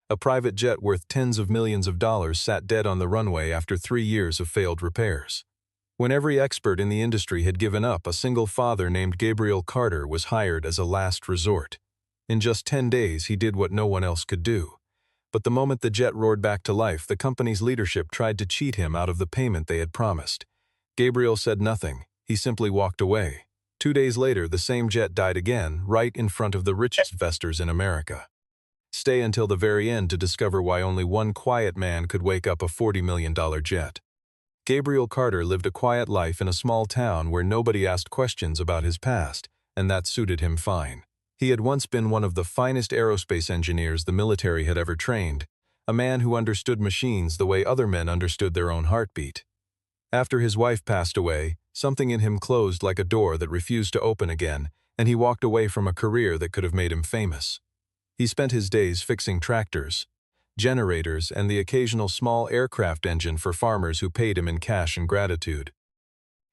A private jet worth tens of millions of dollars sat dead on the runway after 3 years of failed repairs. When every expert in the industry had given up, a single father named Gabriel Carter was hired as a last resort. In just 10 days, he did what no one else could do. But the moment the jet roared back to life, the company's leadership tried to cheat him out of the payment they had promised. Gabriel said nothing. He simply walked away. 2 days later, the same jet died again, right in front of the richest investors in America. Stay until the very end to discover why only one quiet man could wake up a $40 million jet. Gabriel Carter lived a quiet life in a small town where nobody asked questions about his past, and that suited him fine. He had once been one of the finest aerospace engineers the military had ever trained, a man who understood machines the way other men understood their own heartbeat. After his wife passed away, something in him closed like a door that refused to open again, and he walked away from a career that could have made him famous. He spent his days fixing tractors, generators, and the occasional small aircraft engine for farmers who paid him in cash and gratitude.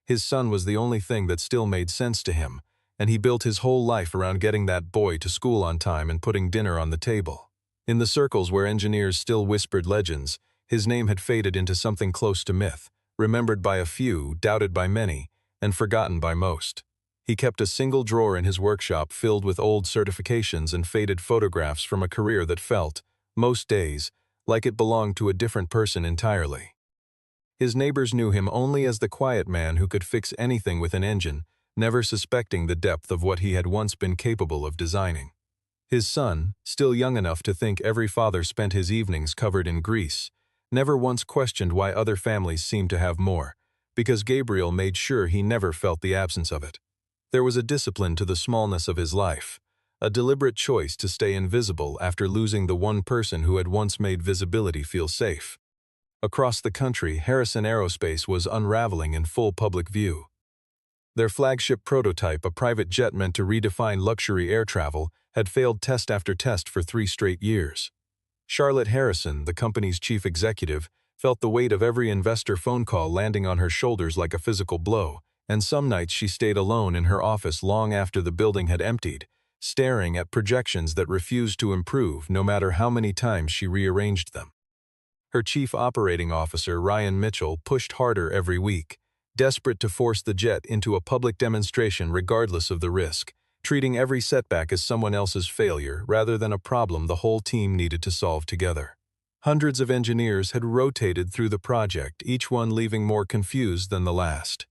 His son was the only thing that still made sense to him, and he built his whole life around getting that boy to school on time and putting dinner on the table. In the circles where engineers still whispered legends, his name had faded into something close to myth, remembered by a few, doubted by many, and forgotten by most. He kept a single drawer in his workshop filled with old certifications and faded photographs from a career that felt, most days, like it belonged to a different person entirely. His neighbors knew him only as the quiet man who could fix anything with an engine, never suspecting the depth of what he had once been capable of designing. His son, still young enough to think every father spent his evenings covered in grease, never once questioned why other families seemed to have more, because Gabriel made sure he never felt the absence of it. There was a discipline to the smallness of his life, a deliberate choice to stay invisible after losing the one person who had once made visibility feel safe. Across the country, Harrison Aerospace was unraveling in full public view. Their flagship prototype, a private jet meant to redefine luxury air travel, had failed test after test for 3 straight years. Charlotte Harrison, the company's chief executive, felt the weight of every investor phone call landing on her shoulders like a physical blow, and some nights she stayed alone in her office long after the building had emptied, staring at projections that refused to improve no matter how many times she rearranged them. Her chief operating officer, Ryan Mitchell, pushed harder every week, desperate to force the jet into a public demonstration regardless of the risk, treating every setback as someone else's failure rather than a problem the whole team needed to solve together. Hundreds of engineers had rotated through the project, each one leaving more confused than the last.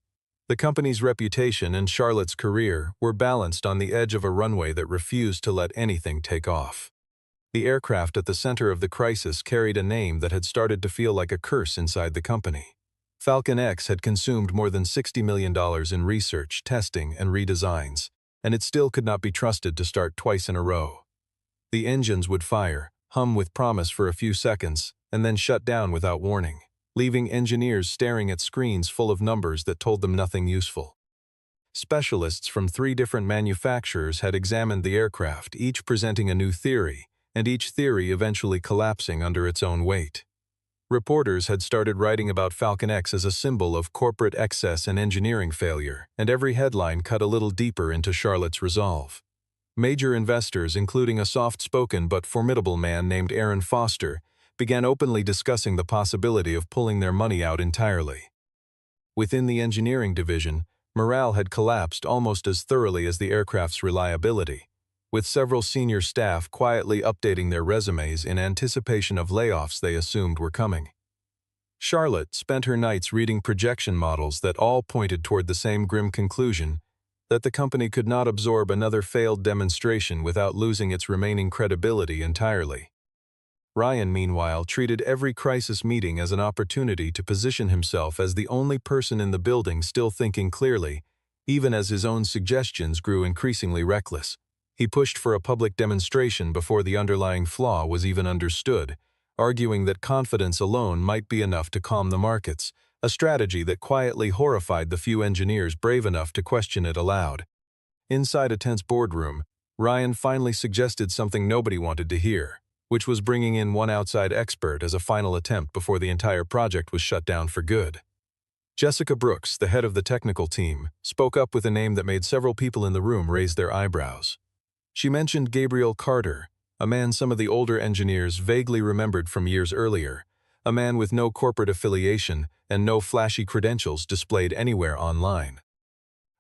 The company's reputation and Charlotte's career were balanced on the edge of a runway that refused to let anything take off. The aircraft at the center of the crisis carried a name that had started to feel like a curse inside the company. Falcon X had consumed more than $60 million in research, testing, and redesigns, and it still could not be trusted to start twice in a row. The engines would fire, hum with promise for a few seconds, and then shut down without warning, leaving engineers staring at screens full of numbers that told them nothing useful. Specialists from 3 different manufacturers had examined the aircraft, each presenting a new theory, and each theory eventually collapsing under its own weight. Reporters had started writing about Falcon X as a symbol of corporate excess and engineering failure, and every headline cut a little deeper into Charlotte's resolve. Major investors, including a soft-spoken but formidable man named Aaron Foster, began openly discussing the possibility of pulling their money out entirely. Within the engineering division, morale had collapsed almost as thoroughly as the aircraft's reliability, with several senior staff quietly updating their resumes in anticipation of layoffs they assumed were coming. Charlotte spent her nights reading projection models that all pointed toward the same grim conclusion, that the company could not absorb another failed demonstration without losing its remaining credibility entirely. Ryan, meanwhile, treated every crisis meeting as an opportunity to position himself as the only person in the building still thinking clearly, even as his own suggestions grew increasingly reckless. He pushed for a public demonstration before the underlying flaw was even understood, arguing that confidence alone might be enough to calm the markets, a strategy that quietly horrified the few engineers brave enough to question it aloud. Inside a tense boardroom, Ryan finally suggested something nobody wanted to hear, which was bringing in one outside expert as a final attempt before the entire project was shut down for good. Jessica Brooks, the head of the technical team, spoke up with a name that made several people in the room raise their eyebrows. She mentioned Gabriel Carter, A man some of the older engineers vaguely remembered from years earlier, a man with no corporate affiliation and no flashy credentials displayed anywhere online.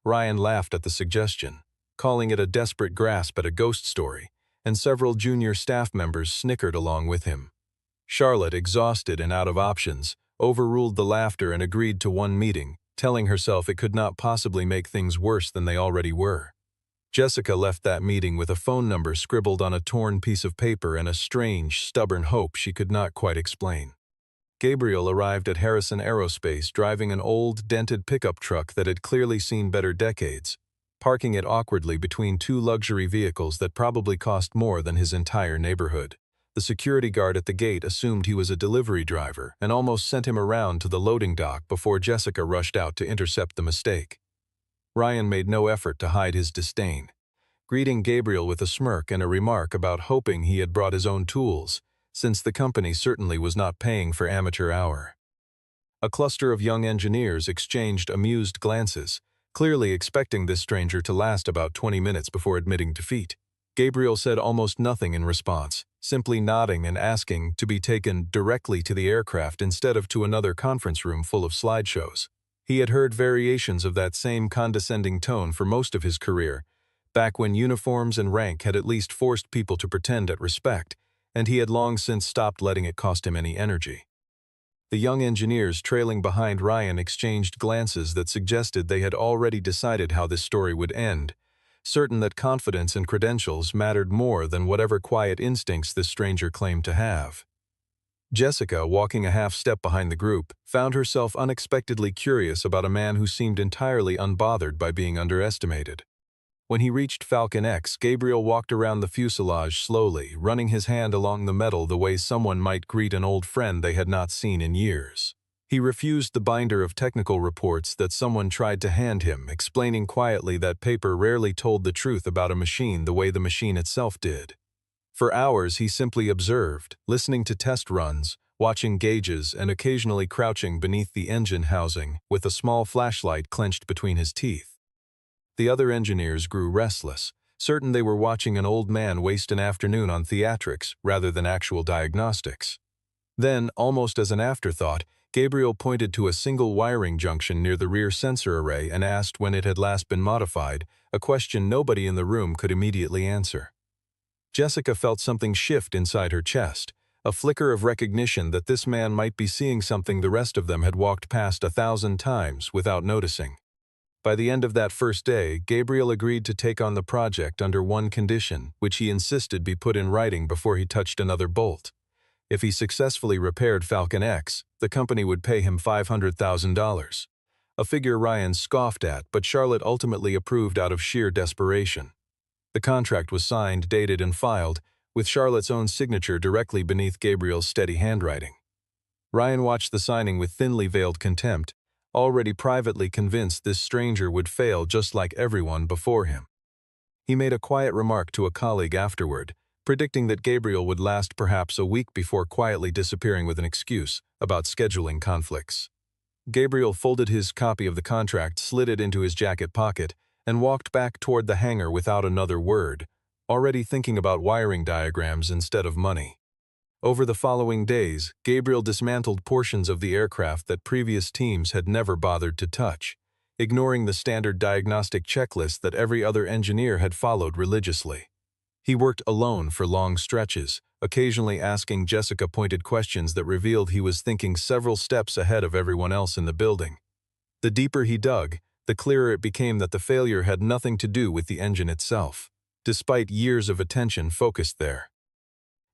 Ryan laughed at the suggestion, calling it a desperate grasp at a ghost story, and several junior staff members snickered along with him. Charlotte, exhausted and out of options, overruled the laughter and agreed to one meeting, telling herself it could not possibly make things worse than they already were. Jessica left that meeting with a phone number scribbled on a torn piece of paper and a strange, stubborn hope she could not quite explain. Gabriel arrived at Harrison Aerospace driving an old, dented pickup truck that had clearly seen better decades, parking it awkwardly between two luxury vehicles that probably cost more than his entire neighborhood. The security guard at the gate assumed he was a delivery driver and almost sent him around to the loading dock before Jessica rushed out to intercept the mistake. Ryan made no effort to hide his disdain, greeting Gabriel with a smirk and a remark about hoping he had brought his own tools, since the company certainly was not paying for amateur hour. A cluster of young engineers exchanged amused glances, clearly expecting this stranger to last about 20 minutes before admitting defeat. Gabriel said almost nothing in response, simply nodding and asking to be taken directly to the aircraft instead of to another conference room full of slideshows. He had heard variations of that same condescending tone for most of his career, back when uniforms and rank had at least forced people to pretend at respect, and he had long since stopped letting it cost him any energy. The young engineers trailing behind Ryan exchanged glances that suggested they had already decided how this story would end, certain that confidence and credentials mattered more than whatever quiet instincts this stranger claimed to have. Jessica, walking a half-step behind the group, found herself unexpectedly curious about a man who seemed entirely unbothered by being underestimated. When he reached Falcon X, Gabriel walked around the fuselage slowly, running his hand along the metal the way someone might greet an old friend they had not seen in years. He refused the binder of technical reports that someone tried to hand him, explaining quietly that paper rarely told the truth about a machine the way the machine itself did. For hours he simply observed, listening to test runs, watching gauges and occasionally crouching beneath the engine housing with a small flashlight clenched between his teeth. The other engineers grew restless, certain they were watching an old man waste an afternoon on theatrics rather than actual diagnostics. Then, almost as an afterthought, Gabriel pointed to a single wiring junction near the rear sensor array and asked when it had last been modified, a question nobody in the room could immediately answer. Jessica felt something shift inside her chest, a flicker of recognition that this man might be seeing something the rest of them had walked past 1,000 times without noticing. By the end of that first day, Gabriel agreed to take on the project under one condition, which he insisted be put in writing before he touched another bolt. If he successfully repaired Falcon X, the company would pay him $500,000. A figure Ryan scoffed at, but Charlotte ultimately approved out of sheer desperation. The contract was signed, dated, and filed, with Charlotte's own signature directly beneath Gabriel's steady handwriting. Ryan watched the signing with thinly veiled contempt, already privately convinced this stranger would fail just like everyone before him. He made a quiet remark to a colleague afterward, predicting that Gabriel would last perhaps a week before quietly disappearing with an excuse about scheduling conflicts. Gabriel folded his copy of the contract, slid it into his jacket pocket, and walked back toward the hangar without another word, already thinking about wiring diagrams instead of money. Over the following days, Gabriel dismantled portions of the aircraft that previous teams had never bothered to touch, ignoring the standard diagnostic checklist that every other engineer had followed religiously. He worked alone for long stretches, occasionally asking Jessica pointed questions that revealed he was thinking several steps ahead of everyone else in the building. The deeper he dug, the clearer it became that the failure had nothing to do with the engine itself, despite years of attention focused there.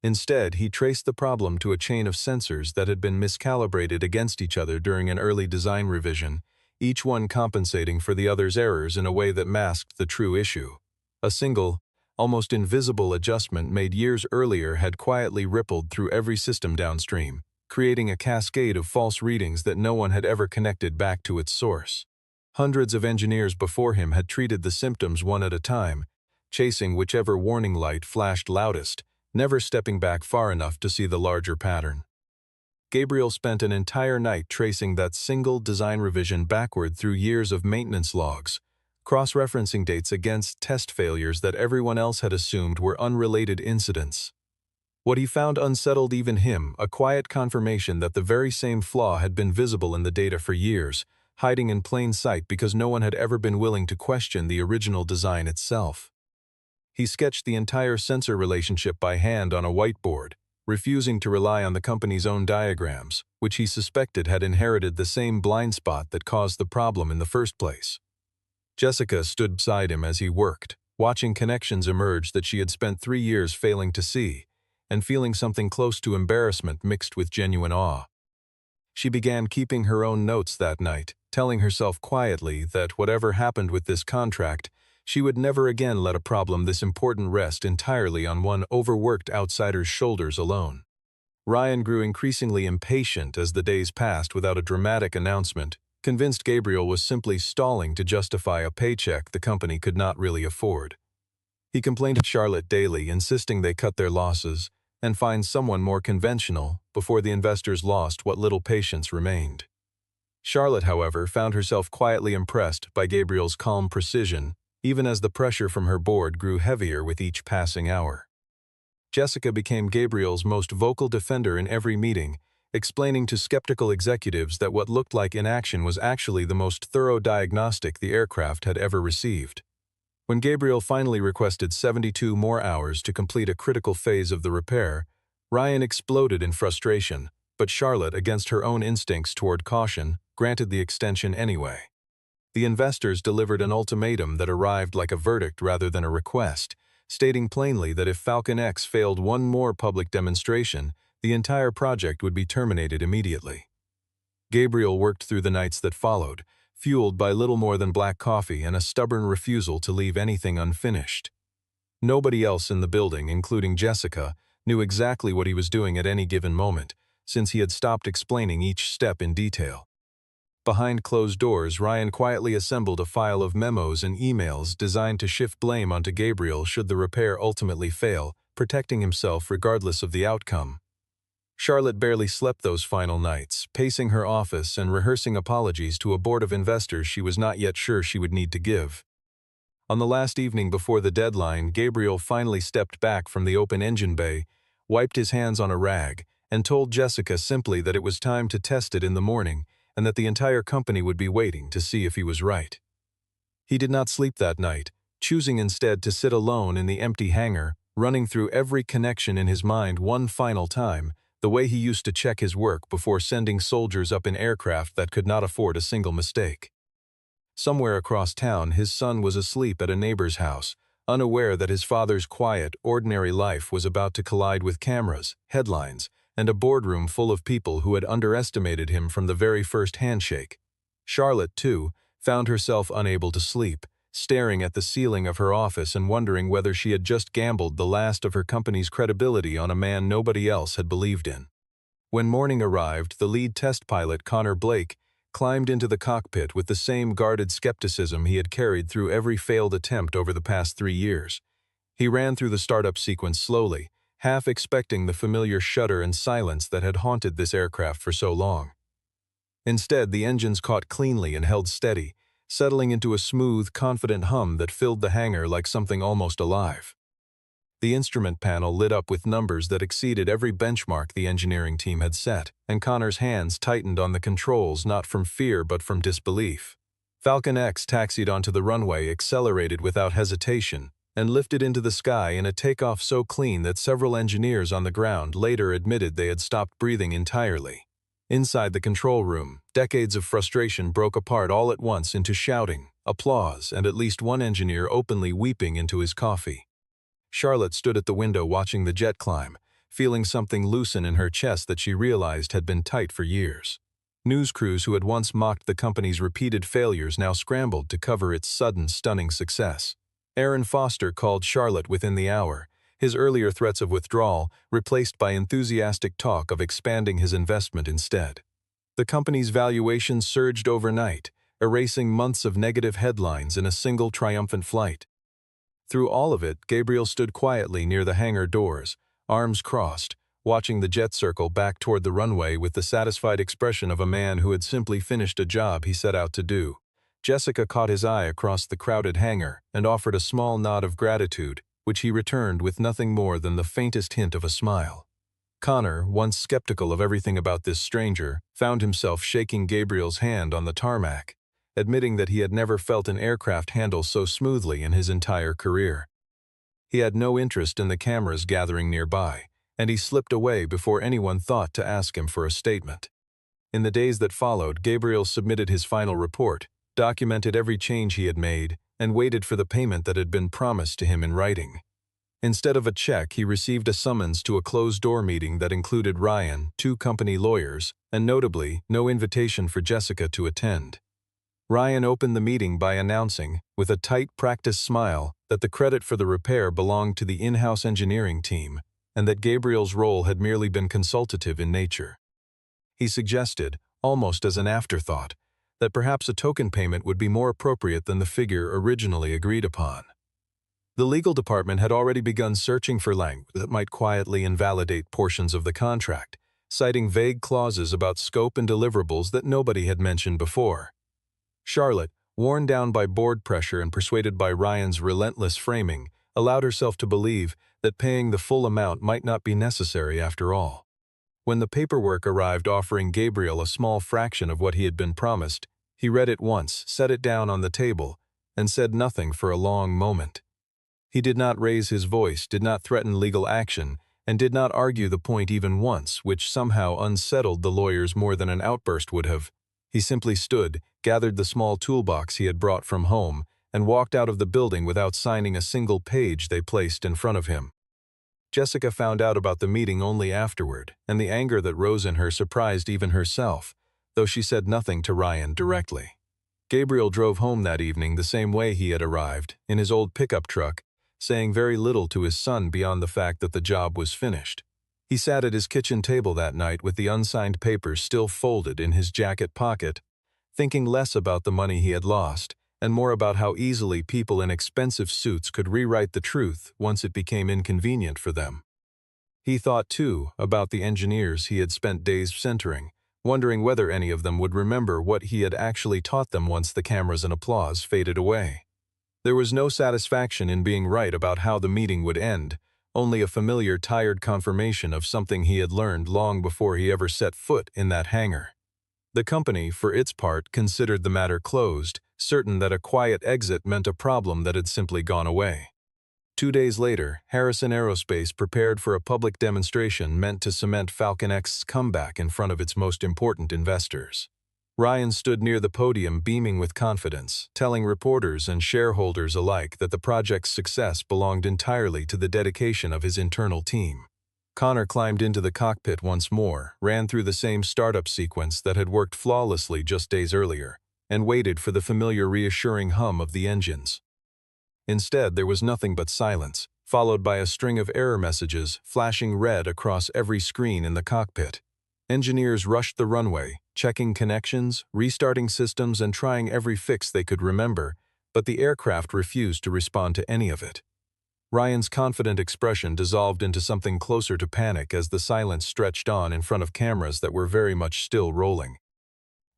Instead, he traced the problem to a chain of sensors that had been miscalibrated against each other during an early design revision, each one compensating for the other's errors in a way that masked the true issue. A single, almost invisible adjustment made years earlier had quietly rippled through every system downstream, creating a cascade of false readings that no one had ever connected back to its source. Hundreds of engineers before him had treated the symptoms one at a time, chasing whichever warning light flashed loudest, never stepping back far enough to see the larger pattern. Gabriel spent an entire night tracing that single design revision backward through years of maintenance logs, cross-referencing dates against test failures that everyone else had assumed were unrelated incidents. What he found unsettled even him, a quiet confirmation that the very same flaw had been visible in the data for years, hiding in plain sight because no one had ever been willing to question the original design itself. He sketched the entire sensor relationship by hand on a whiteboard, refusing to rely on the company's own diagrams, which he suspected had inherited the same blind spot that caused the problem in the first place. Jessica stood beside him as he worked, watching connections emerge that she had spent 3 years failing to see, and feeling something close to embarrassment mixed with genuine awe. She began keeping her own notes that night, telling herself quietly that whatever happened with this contract, she would never again let a problem this important rest entirely on one overworked outsider's shoulders alone. Ryan grew increasingly impatient as the days passed without a dramatic announcement, convinced Gabriel was simply stalling to justify a paycheck the company could not really afford. He complained to Charlotte daily, insisting they cut their losses and find someone more conventional before the investors lost what little patience remained. Charlotte, however, found herself quietly impressed by Gabriel's calm precision, even as the pressure from her board grew heavier with each passing hour. Jessica became Gabriel's most vocal defender in every meeting, explaining to skeptical executives that what looked like inaction was actually the most thorough diagnostic the aircraft had ever received. When Gabriel finally requested 72 more hours to complete a critical phase of the repair, Ryan exploded in frustration, but Charlotte, against her own instincts toward caution, granted the extension anyway. The investors delivered an ultimatum that arrived like a verdict rather than a request, stating plainly that if Falcon X failed one more public demonstration, the entire project would be terminated immediately. Gabriel worked through the nights that followed, fueled by little more than black coffee and a stubborn refusal to leave anything unfinished. Nobody else in the building, including Jessica, knew exactly what he was doing at any given moment, since he had stopped explaining each step in detail. Behind closed doors, Ryan quietly assembled a file of memos and emails designed to shift blame onto Gabriel should the repair ultimately fail, protecting himself regardless of the outcome. Charlotte barely slept those final nights, pacing her office and rehearsing apologies to a board of investors she was not yet sure she would need to give. On the last evening before the deadline, Gabriel finally stepped back from the open engine bay, wiped his hands on a rag, and told Jessica simply that it was time to test it in the morning and that the entire company would be waiting to see if he was right. He did not sleep that night, choosing instead to sit alone in the empty hangar, running through every connection in his mind one final time, the way he used to check his work before sending soldiers up in aircraft that could not afford a single mistake. Somewhere across town, his son was asleep at a neighbor's house, unaware that his father's quiet, ordinary life was about to collide with cameras, headlines, and a boardroom full of people who had underestimated him from the very first handshake. Charlotte, too, found herself unable to sleep, staring at the ceiling of her office and wondering whether she had just gambled the last of her company's credibility on a man nobody else had believed in. When morning arrived, the lead test pilot, Connor Blake, climbed into the cockpit with the same guarded skepticism he had carried through every failed attempt over the past 3 years. He ran through the startup sequence slowly, half expecting the familiar shudder and silence that had haunted this aircraft for so long. Instead, the engines caught cleanly and held steady, settling into a smooth, confident hum that filled the hangar like something almost alive. The instrument panel lit up with numbers that exceeded every benchmark the engineering team had set, and Connor's hands tightened on the controls not from fear but from disbelief. Falcon X taxied onto the runway, accelerated without hesitation, and lifted into the sky in a takeoff so clean that several engineers on the ground later admitted they had stopped breathing entirely. Inside the control room, decades of frustration broke apart all at once into shouting, applause, and at least one engineer openly weeping into his coffee. Charlotte stood at the window watching the jet climb, feeling something loosen in her chest that she realized had been tight for years. News crews who had once mocked the company's repeated failures now scrambled to cover its sudden, stunning success. Aaron Foster called Charlotte within the hour, his earlier threats of withdrawal replaced by enthusiastic talk of expanding his investment instead. The company's valuation surged overnight, erasing months of negative headlines in a single triumphant flight. Through all of it, Gabriel stood quietly near the hangar doors, arms crossed, watching the jet circle back toward the runway with the satisfied expression of a man who had simply finished a job he set out to do. Jessica caught his eye across the crowded hangar and offered a small nod of gratitude, which he returned with nothing more than the faintest hint of a smile. Connor, once skeptical of everything about this stranger, found himself shaking Gabriel's hand on the tarmac, admitting that he had never felt an aircraft handle so smoothly in his entire career. He had no interest in the cameras gathering nearby, and he slipped away before anyone thought to ask him for a statement. In the days that followed, Gabriel submitted his final report, documented every change he had made, and waited for the payment that had been promised to him in writing. Instead of a check, he received a summons to a closed-door meeting that included Ryan, 2 company lawyers, and notably, no invitation for Jessica to attend. Ryan opened the meeting by announcing, with a tight, practiced smile, that the credit for the repair belonged to the in-house engineering team, and that Gabriel's role had merely been consultative in nature. He suggested, almost as an afterthought, that perhaps a token payment would be more appropriate than the figure originally agreed upon. The legal department had already begun searching for language that might quietly invalidate portions of the contract, citing vague clauses about scope and deliverables that nobody had mentioned before. Charlotte, worn down by board pressure and persuaded by Ryan's relentless framing, allowed herself to believe that paying the full amount might not be necessary after all. When the paperwork arrived offering Gabriel a small fraction of what he had been promised, he read it once, set it down on the table, and said nothing for a long moment. He did not raise his voice, did not threaten legal action, and did not argue the point even once, which somehow unsettled the lawyers more than an outburst would have. He simply stood, gathered the small toolbox he had brought from home, and walked out of the building without signing a single page they placed in front of him. Jessica found out about the meeting only afterward, and the anger that rose in her surprised even herself, though she said nothing to Ryan directly. Gabriel drove home that evening the same way he had arrived, in his old pickup truck, saying very little to his son beyond the fact that the job was finished. He sat at his kitchen table that night with the unsigned papers still folded in his jacket pocket, thinking less about the money he had lost, and more about how easily people in expensive suits could rewrite the truth once it became inconvenient for them. He thought, too, about the engineers he had spent days centering, wondering whether any of them would remember what he had actually taught them once the cameras and applause faded away. There was no satisfaction in being right about how the meeting would end, only a familiar, tired confirmation of something he had learned long before he ever set foot in that hangar. The company, for its part, considered the matter closed, certain that a quiet exit meant a problem that had simply gone away. 2 days later, Harrison Aerospace prepared for a public demonstration meant to cement Falcon X's comeback in front of its most important investors. Ryan stood near the podium beaming with confidence, telling reporters and shareholders alike that the project's success belonged entirely to the dedication of his internal team. Connor climbed into the cockpit once more, ran through the same startup sequence that had worked flawlessly just days earlier, and waited for the familiar reassuring hum of the engines. Instead, there was nothing but silence, followed by a string of error messages flashing red across every screen in the cockpit. Engineers rushed the runway, checking connections, restarting systems, and trying every fix they could remember, but the aircraft refused to respond to any of it. Ryan's confident expression dissolved into something closer to panic as the silence stretched on in front of cameras that were very much still rolling.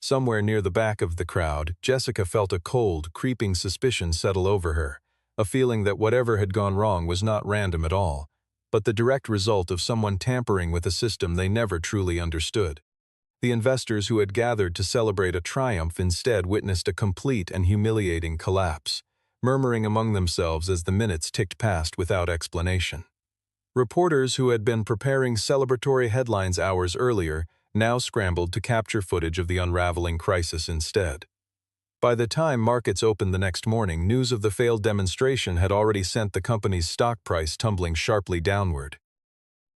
Somewhere near the back of the crowd, Jessica felt a cold, creeping suspicion settle over her, a feeling that whatever had gone wrong was not random at all, but the direct result of someone tampering with a system they never truly understood. The investors who had gathered to celebrate a triumph instead witnessed a complete and humiliating collapse, murmuring among themselves as the minutes ticked past without explanation. Reporters who had been preparing celebratory headlines hours earlier now scrambled to capture footage of the unraveling crisis instead. By the time markets opened the next morning, news of the failed demonstration had already sent the company's stock price tumbling sharply downward.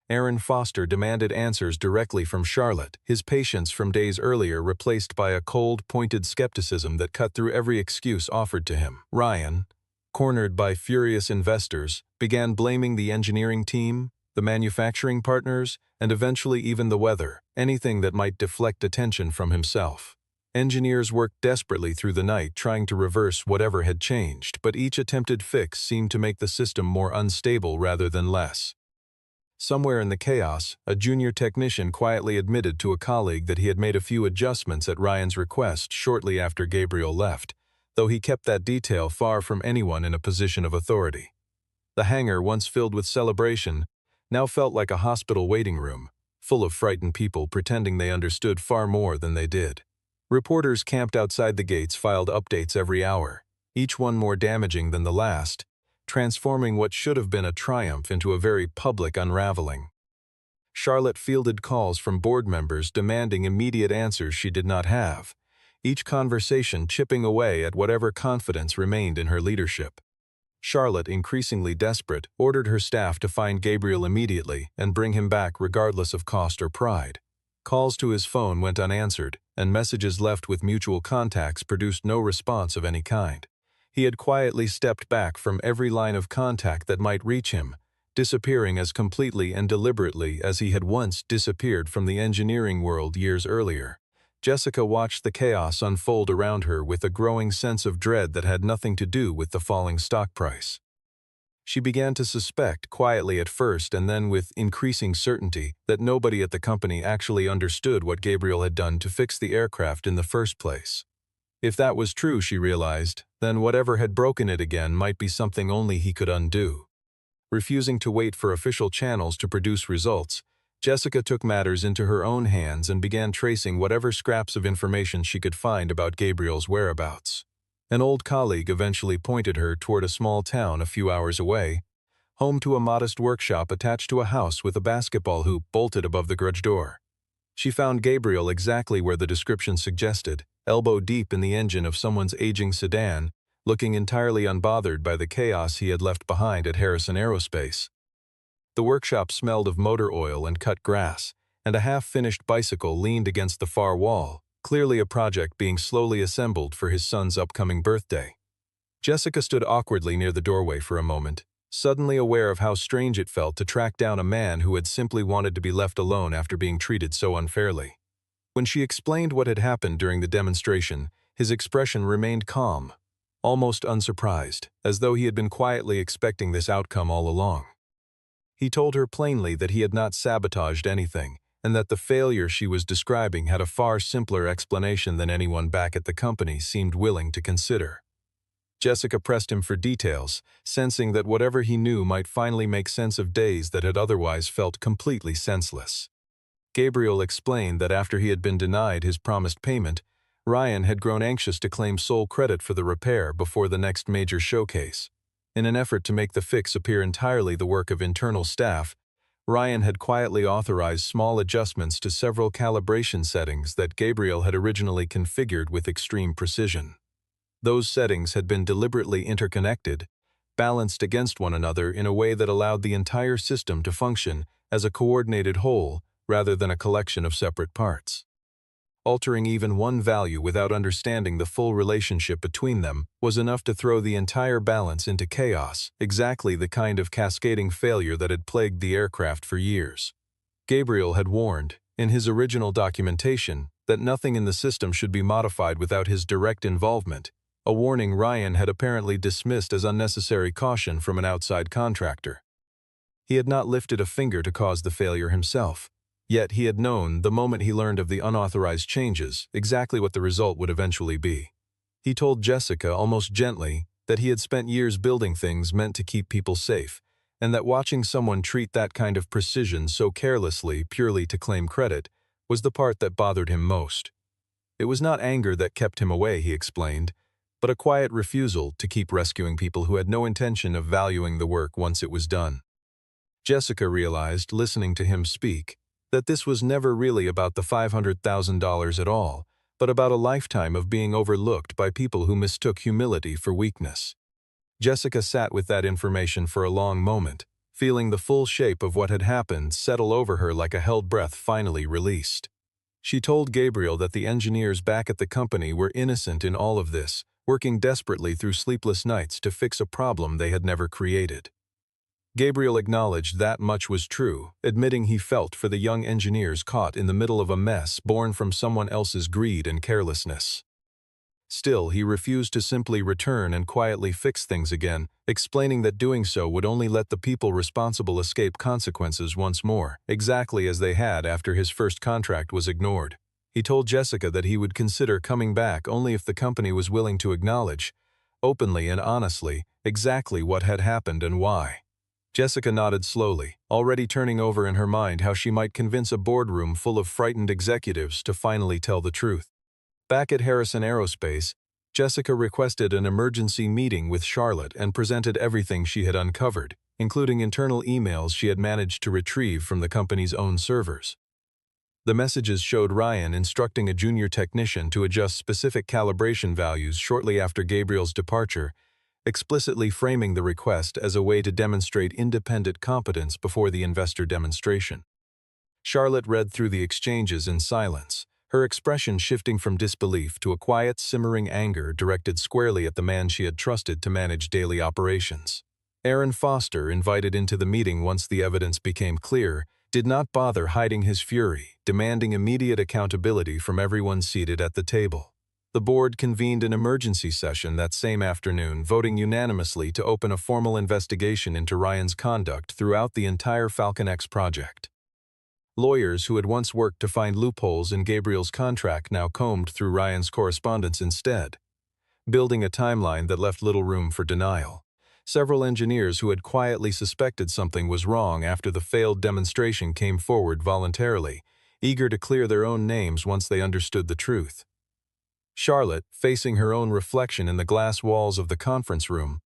Aaron Foster demanded answers directly from Charlotte, his patience from days earlier replaced by a cold, pointed skepticism that cut through every excuse offered to him. Ryan, cornered by furious investors, began blaming the engineering team, the manufacturing partners, and eventually even the weather, anything that might deflect attention from himself. Engineers worked desperately through the night trying to reverse whatever had changed, but each attempted fix seemed to make the system more unstable rather than less. Somewhere in the chaos, a junior technician quietly admitted to a colleague that he had made a few adjustments at Ryan's request shortly after Gabriel left, though he kept that detail far from anyone in a position of authority. The hangar, once filled with celebration, now felt like a hospital waiting room, full of frightened people pretending they understood far more than they did. Reporters camped outside the gates filed updates every hour, each one more damaging than the last, transforming what should have been a triumph into a very public unraveling. Charlotte fielded calls from board members demanding immediate answers she did not have, each conversation chipping away at whatever confidence remained in her leadership. Charlotte, increasingly desperate, ordered her staff to find Gabriel immediately and bring him back regardless of cost or pride. Calls to his phone went unanswered, and messages left with mutual contacts produced no response of any kind. He had quietly stepped back from every line of contact that might reach him, disappearing as completely and deliberately as he had once disappeared from the engineering world years earlier. Jessica watched the chaos unfold around her with a growing sense of dread that had nothing to do with the falling stock price. She began to suspect, quietly at first and then with increasing certainty, that nobody at the company actually understood what Gabriel had done to fix the aircraft in the first place. If that was true, she realized, then whatever had broken it again might be something only he could undo. Refusing to wait for official channels to produce results, Jessica took matters into her own hands and began tracing whatever scraps of information she could find about Gabriel's whereabouts. An old colleague eventually pointed her toward a small town a few hours away, home to a modest workshop attached to a house with a basketball hoop bolted above the garage door. She found Gabriel exactly where the description suggested, elbow deep in the engine of someone's aging sedan, looking entirely unbothered by the chaos he had left behind at Harrison Aerospace. The workshop smelled of motor oil and cut grass, and a half-finished bicycle leaned against the far wall, clearly a project being slowly assembled for his son's upcoming birthday. Jessica stood awkwardly near the doorway for a moment, suddenly aware of how strange it felt to track down a man who had simply wanted to be left alone after being treated so unfairly. When she explained what had happened during the demonstration, his expression remained calm, almost unsurprised, as though he had been quietly expecting this outcome all along. He told her plainly that he had not sabotaged anything, and that the failure she was describing had a far simpler explanation than anyone back at the company seemed willing to consider. Jessica pressed him for details, sensing that whatever he knew might finally make sense of days that had otherwise felt completely senseless. Gabriel explained that after he had been denied his promised payment, Ryan had grown anxious to claim sole credit for the repair before the next major showcase. In an effort to make the fix appear entirely the work of internal staff, Ryan had quietly authorized small adjustments to several calibration settings that Gabriel had originally configured with extreme precision. Those settings had been deliberately interconnected, balanced against one another in a way that allowed the entire system to function as a coordinated whole rather than a collection of separate parts. Altering even one value without understanding the full relationship between them was enough to throw the entire balance into chaos, exactly the kind of cascading failure that had plagued the aircraft for years. Gabriel had warned, in his original documentation, that nothing in the system should be modified without his direct involvement, a warning Ryan had apparently dismissed as unnecessary caution from an outside contractor. He had not lifted a finger to cause the failure himself. Yet he had known, the moment he learned of the unauthorized changes, exactly what the result would eventually be. He told Jessica, almost gently, that he had spent years building things meant to keep people safe, and that watching someone treat that kind of precision so carelessly, purely to claim credit, was the part that bothered him most. It was not anger that kept him away, he explained, but a quiet refusal to keep rescuing people who had no intention of valuing the work once it was done. Jessica realized, listening to him speak, that this was never really about the $500,000 at all, but about a lifetime of being overlooked by people who mistook humility for weakness. Jessica sat with that information for a long moment, feeling the full shape of what had happened settle over her like a held breath finally released. She told Gabriel that the engineers back at the company were innocent in all of this, working desperately through sleepless nights to fix a problem they had never created. Gabriel acknowledged that much was true, admitting he felt for the young engineers caught in the middle of a mess born from someone else's greed and carelessness. Still, he refused to simply return and quietly fix things again, explaining that doing so would only let the people responsible escape consequences once more, exactly as they had after his first contract was ignored. He told Jessica that he would consider coming back only if the company was willing to acknowledge, openly and honestly, exactly what had happened and why. Jessica nodded slowly, already turning over in her mind how she might convince a boardroom full of frightened executives to finally tell the truth. Back at Harrison Aerospace, Jessica requested an emergency meeting with Charlotte and presented everything she had uncovered, including internal emails she had managed to retrieve from the company's own servers. The messages showed Ryan instructing a junior technician to adjust specific calibration values shortly after Gabriel's departure, explicitly framing the request as a way to demonstrate independent competence before the investor demonstration. Charlotte read through the exchanges in silence, her expression shifting from disbelief to a quiet, simmering anger directed squarely at the man she had trusted to manage daily operations. Aaron Foster, invited into the meeting once the evidence became clear, did not bother hiding his fury, demanding immediate accountability from everyone seated at the table. The board convened an emergency session that same afternoon, voting unanimously to open a formal investigation into Ryan's conduct throughout the entire Falcon X project. Lawyers who had once worked to find loopholes in Gabriel's contract now combed through Ryan's correspondence instead, building a timeline that left little room for denial. Several engineers who had quietly suspected something was wrong after the failed demonstration came forward voluntarily, eager to clear their own names once they understood the truth. Charlotte, facing her own reflection in the glass walls of the conference room,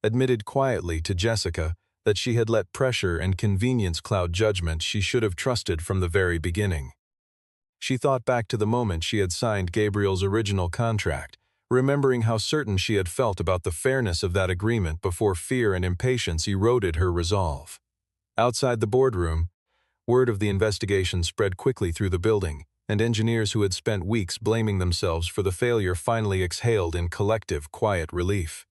admitted quietly to Jessica that she had let pressure and convenience cloud judgment she should have trusted from the very beginning. She thought back to the moment she had signed Gabriel's original contract, remembering how certain she had felt about the fairness of that agreement before fear and impatience eroded her resolve. Outside the boardroom, word of the investigation spread quickly through the building, and engineers who had spent weeks blaming themselves for the failure finally exhaled in collective, quiet relief.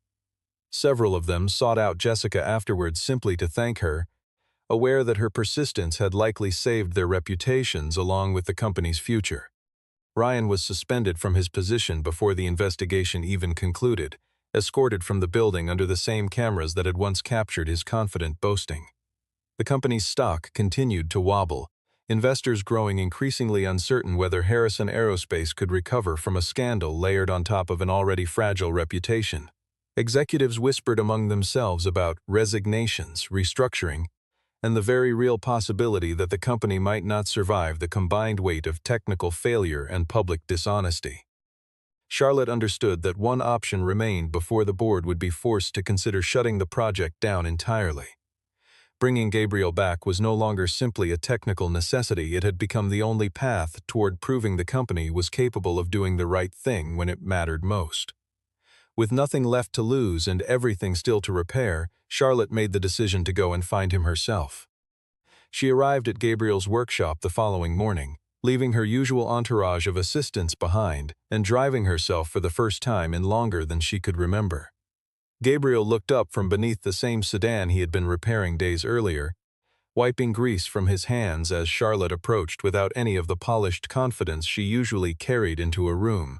Several of them sought out Jessica afterwards simply to thank her, aware that her persistence had likely saved their reputations along with the company's future. Ryan was suspended from his position before the investigation even concluded, escorted from the building under the same cameras that had once captured his confident boasting. The company's stock continued to wobble, investors growing increasingly uncertain whether Harrison Aerospace could recover from a scandal layered on top of an already fragile reputation. Executives whispered among themselves about resignations, restructuring, and the very real possibility that the company might not survive the combined weight of technical failure and public dishonesty. Charlotte understood that one option remained before the board would be forced to consider shutting the project down entirely. Bringing Gabriel back was no longer simply a technical necessity, it had become the only path toward proving the company was capable of doing the right thing when it mattered most. With nothing left to lose and everything still to repair, Charlotte made the decision to go and find him herself. She arrived at Gabriel's workshop the following morning, leaving her usual entourage of assistants behind and driving herself for the first time in longer than she could remember. Gabriel looked up from beneath the same sedan he had been repairing days earlier, wiping grease from his hands as Charlotte approached without any of the polished confidence she usually carried into a room.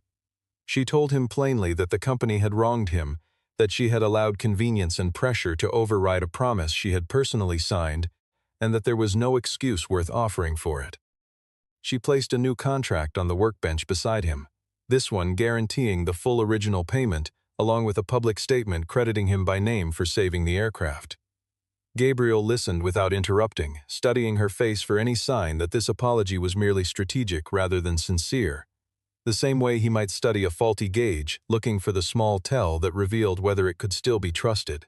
She told him plainly that the company had wronged him, that she had allowed convenience and pressure to override a promise she had personally signed, and that there was no excuse worth offering for it. She placed a new contract on the workbench beside him, this one guaranteeing the full original payment, along with a public statement crediting him by name for saving the aircraft. Gabriel listened without interrupting, studying her face for any sign that this apology was merely strategic rather than sincere, the same way he might study a faulty gauge, looking for the small tell that revealed whether it could still be trusted.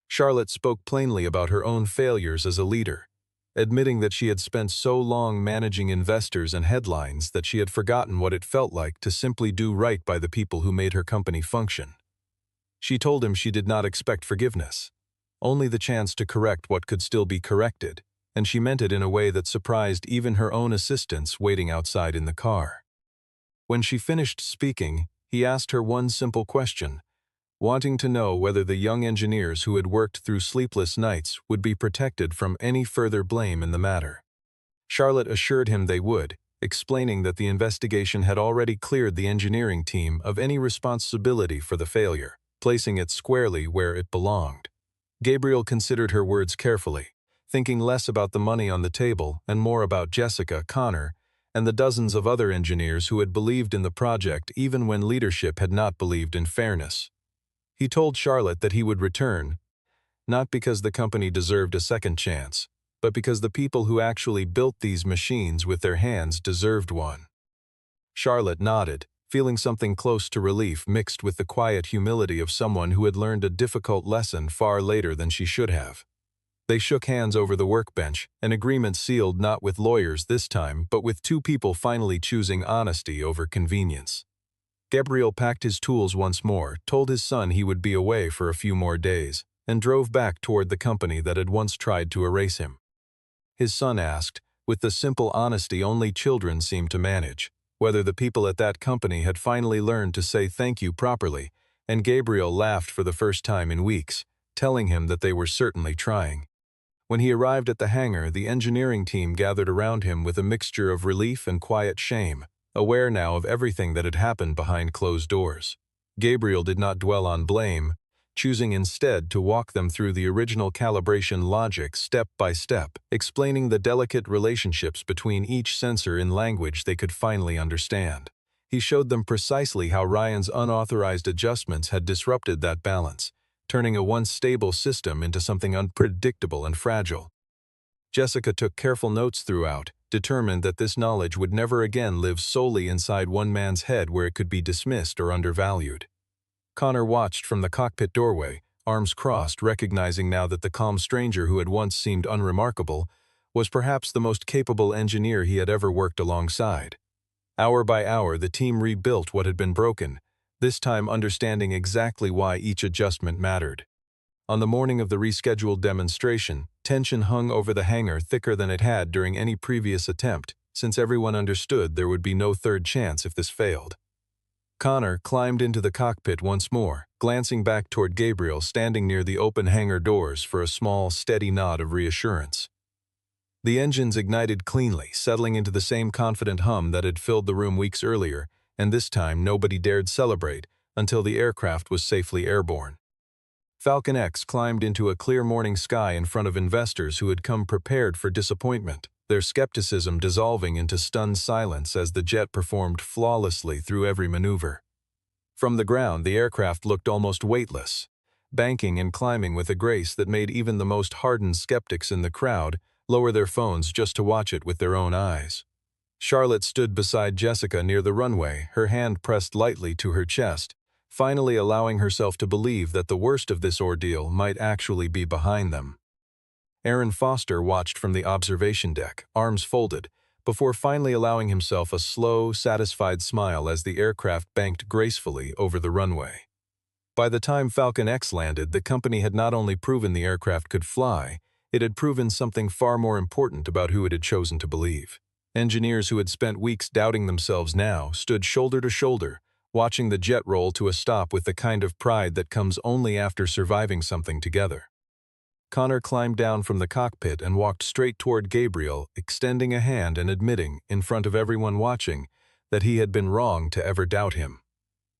Charlotte spoke plainly about her own failures as a leader, admitting that she had spent so long managing investors and headlines that she had forgotten what it felt like to simply do right by the people who made her company function. She told him she did not expect forgiveness, only the chance to correct what could still be corrected, and she meant it in a way that surprised even her own assistants waiting outside in the car. When she finished speaking, he asked her one simple question, wanting to know whether the young engineers who had worked through sleepless nights would be protected from any further blame in the matter. Charlotte assured him they would, explaining that the investigation had already cleared the engineering team of any responsibility for the failure, placing it squarely where it belonged. Gabriel considered her words carefully, thinking less about the money on the table and more about Jessica, Connor, and the dozens of other engineers who had believed in the project even when leadership had not believed in fairness. He told Charlotte that he would return, not because the company deserved a second chance, but because the people who actually built these machines with their hands deserved one. Charlotte nodded, feeling something close to relief mixed with the quiet humility of someone who had learned a difficult lesson far later than she should have. They shook hands over the workbench, an agreement sealed not with lawyers this time, but with two people finally choosing honesty over convenience. Gabriel packed his tools once more, told his son he would be away for a few more days, and drove back toward the company that had once tried to erase him. His son asked, with the simple honesty only children seem to manage, whether the people at that company had finally learned to say thank you properly, and Gabriel laughed for the first time in weeks, telling him that they were certainly trying. When he arrived at the hangar, the engineering team gathered around him with a mixture of relief and quiet shame, aware now of everything that had happened behind closed doors. Gabriel did not dwell on blame, choosing instead to walk them through the original calibration logic step by step, explaining the delicate relationships between each sensor in language they could finally understand. He showed them precisely how Ryan's unauthorized adjustments had disrupted that balance, turning a once stable system into something unpredictable and fragile. Jessica took careful notes throughout, determined that this knowledge would never again live solely inside one man's head where it could be dismissed or undervalued. Connor watched from the cockpit doorway, arms crossed, recognizing now that the calm stranger who had once seemed unremarkable was perhaps the most capable engineer he had ever worked alongside. Hour by hour, the team rebuilt what had been broken, this time understanding exactly why each adjustment mattered. On the morning of the rescheduled demonstration, tension hung over the hangar thicker than it had during any previous attempt, since everyone understood there would be no third chance if this failed. Connor climbed into the cockpit once more, glancing back toward Gabriel standing near the open hangar doors for a small, steady nod of reassurance. The engines ignited cleanly, settling into the same confident hum that had filled the room weeks earlier, and this time nobody dared celebrate until the aircraft was safely airborne. Falcon X climbed into a clear morning sky in front of investors who had come prepared for disappointment, their skepticism dissolving into stunned silence as the jet performed flawlessly through every maneuver. From the ground, the aircraft looked almost weightless, banking and climbing with a grace that made even the most hardened skeptics in the crowd lower their phones just to watch it with their own eyes. Charlotte stood beside Jessica near the runway, her hand pressed lightly to her chest, finally allowing herself to believe that the worst of this ordeal might actually be behind them. Aaron Foster watched from the observation deck, arms folded, before finally allowing himself a slow, satisfied smile as the aircraft banked gracefully over the runway. By the time Falcon X landed, the company had not only proven the aircraft could fly, it had proven something far more important about who it had chosen to believe. Engineers who had spent weeks doubting themselves now stood shoulder to shoulder, watching the jet roll to a stop with the kind of pride that comes only after surviving something together. Connor climbed down from the cockpit and walked straight toward Gabriel, extending a hand and admitting, in front of everyone watching, that he had been wrong to ever doubt him.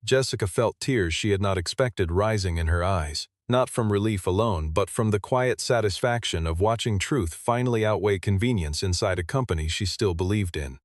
Jessica felt tears she had not expected rising in her eyes, not from relief alone, but from the quiet satisfaction of watching truth finally outweigh convenience inside a company she still believed in.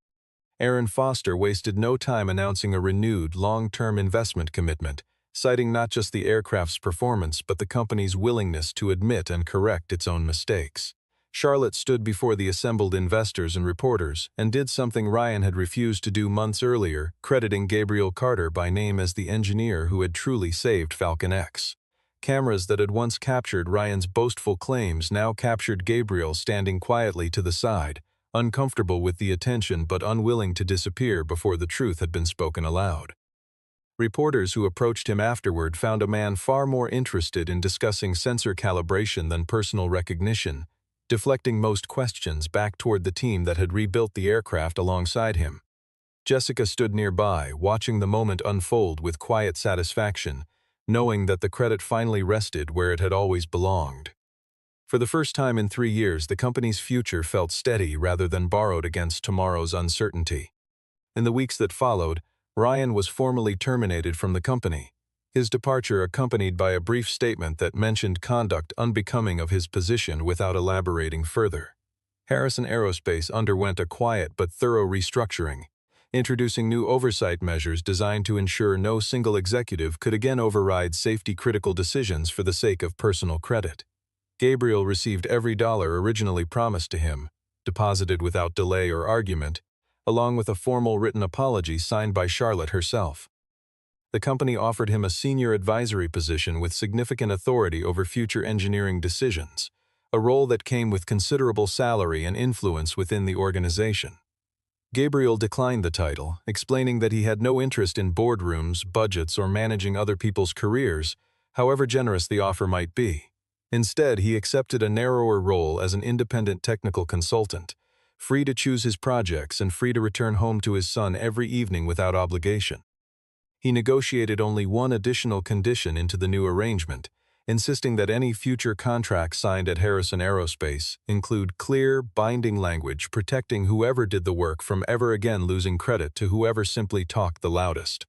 Aaron Foster wasted no time announcing a renewed, long-term investment commitment, citing not just the aircraft's performance but the company's willingness to admit and correct its own mistakes. Charlotte stood before the assembled investors and reporters and did something Ryan had refused to do months earlier, crediting Gabriel Carter by name as the engineer who had truly saved Falcon X. Cameras that had once captured Ryan's boastful claims now captured Gabriel standing quietly to the side, uncomfortable with the attention but unwilling to disappear before the truth had been spoken aloud. Reporters who approached him afterward found a man far more interested in discussing sensor calibration than personal recognition, deflecting most questions back toward the team that had rebuilt the aircraft alongside him. Jessica stood nearby, watching the moment unfold with quiet satisfaction, knowing that the credit finally rested where it had always belonged. For the first time in 3 years, the company's future felt steady rather than borrowed against tomorrow's uncertainty. In the weeks that followed, Ryan was formally terminated from the company, his departure accompanied by a brief statement that mentioned conduct unbecoming of his position without elaborating further. Harrison Aerospace underwent a quiet but thorough restructuring, introducing new oversight measures designed to ensure no single executive could again override safety-critical decisions for the sake of personal credit. Gabriel received every dollar originally promised to him, deposited without delay or argument, along with a formal written apology signed by Charlotte herself. The company offered him a senior advisory position with significant authority over future engineering decisions, a role that came with considerable salary and influence within the organization. Gabriel declined the title, explaining that he had no interest in boardrooms, budgets, or managing other people's careers, however generous the offer might be. Instead, he accepted a narrower role as an independent technical consultant, free to choose his projects and free to return home to his son every evening without obligation. He negotiated only one additional condition into the new arrangement, insisting that any future contracts signed at Harrison Aerospace include clear, binding language protecting whoever did the work from ever again losing credit to whoever simply talked the loudest.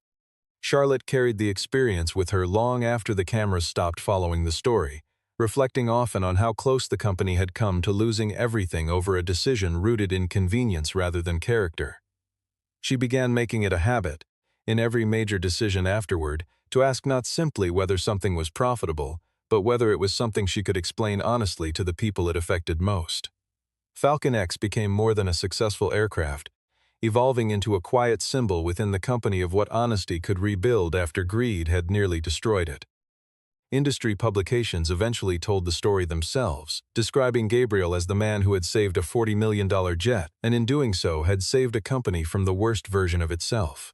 Charlotte carried the experience with her long after the cameras stopped following the story, reflecting often on how close the company had come to losing everything over a decision rooted in convenience rather than character. She began making it a habit, in every major decision afterward, to ask not simply whether something was profitable, but whether it was something she could explain honestly to the people it affected most. Falcon X became more than a successful aircraft, evolving into a quiet symbol within the company of what honesty could rebuild after greed had nearly destroyed it. Industry publications eventually told the story themselves, describing Gabriel as the man who had saved a $40 million jet, and in doing so had saved a company from the worst version of itself.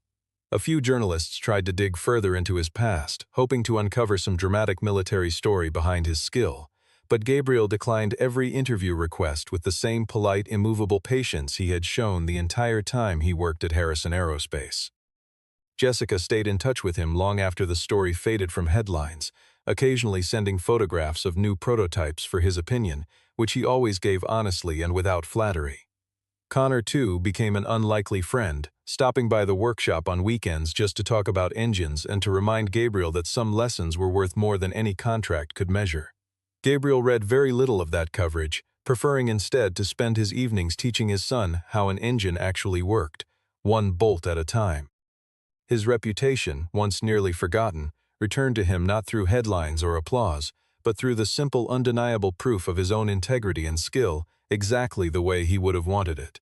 A few journalists tried to dig further into his past, hoping to uncover some dramatic military story behind his skill, but Gabriel declined every interview request with the same polite, immovable patience he had shown the entire time he worked at Harrison Aerospace. Jessica stayed in touch with him long after the story faded from headlines, occasionally sending photographs of new prototypes for his opinion, which he always gave honestly and without flattery. Connor, too, became an unlikely friend, stopping by the workshop on weekends just to talk about engines and to remind Gabriel that some lessons were worth more than any contract could measure. Gabriel read very little of that coverage, preferring instead to spend his evenings teaching his son how an engine actually worked, one bolt at a time. His reputation, once nearly forgotten, returned to him not through headlines or applause, but through the simple, undeniable proof of his own integrity and skill, exactly the way he would have wanted it.